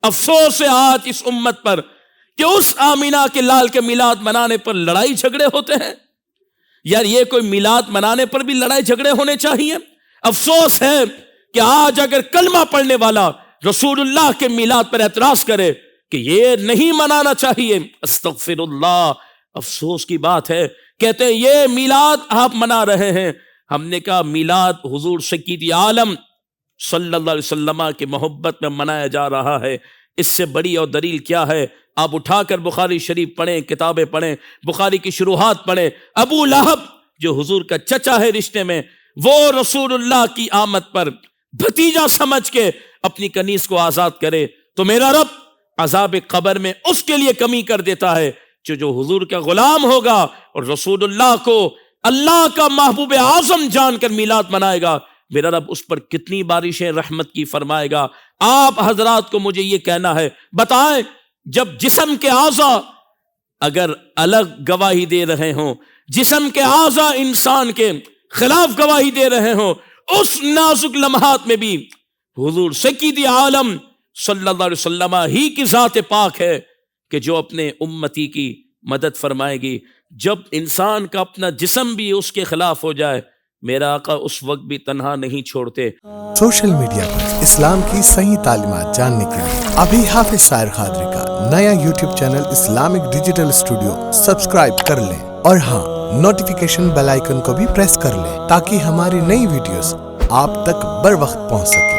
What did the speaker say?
افسوس ہے آج اس امت پر کہ اس آمینہ کے لال کے میلاد منانے پر لڑائی جھگڑے ہوتے ہیں. یار یہ کوئی میلاد منانے پر بھی لڑائی جھگڑے ہونے چاہیے؟ افسوس ہے کہ آج اگر کلمہ پڑھنے والا رسول اللہ کے میلاد پر اعتراض کرے کہ یہ نہیں منانا چاہیے، استغفر اللہ، افسوس کی بات ہے. کہتے ہیں یہ میلاد آپ منا رہے ہیں. ہم نے کہا میلاد حضور سید عالم صلی اللہ علیہ وسلم کی محبت میں منایا جا رہا ہے. اس سے بڑی اور دلیل کیا ہے؟ آپ اٹھا کر بخاری شریف پڑھیں، کتابیں پڑھیں، بخاری کی شروحات پڑھیں. ابو لہب جو حضور کا چچا ہے رشتے میں، وہ رسول اللہ کی آمد پر بھتیجا سمجھ کے اپنی کنیز کو آزاد کرے تو میرا رب عذاب قبر میں اس کے لیے کمی کر دیتا ہے جو حضور کا غلام ہوگا اور رسول اللہ کو اللہ کا محبوب اعظم جان کر میلاد منائے گا. میرا رب اس پر کتنی بارشیں رحمت کی فرمائے گا. آپ حضرات کو مجھے یہ کہنا ہے، بتائیں جب جسم کے اعضاء اگر الگ گواہی دے رہے ہوں، جسم کے اعضاء انسان کے خلاف گواہی دے رہے ہوں، اس نازک لمحات میں بھی حضور سید عالم صلی اللہ علیہ وسلم ہی کی ذات پاک ہے کہ جو اپنے امتی کی مدد فرمائے گی. جب انسان کا اپنا جسم بھی اس کے خلاف ہو جائے، میرا آقا اس وقت بھی تنہا نہیں چھوڑتے. سوشل میڈیا پر اسلام کی صحیح تعلیمات جاننے کے لیے ابھی حافظ سائر قادری کا نیا YouTube channel Islamic digital studio subscribe کر لیں، اور ہاں نوٹیفیکیشن بیل آئیکن کو بھی پریس کر لیں تاکہ ہماری نئی ویڈیوز آپ تک بر وقت پہنچ سکیں.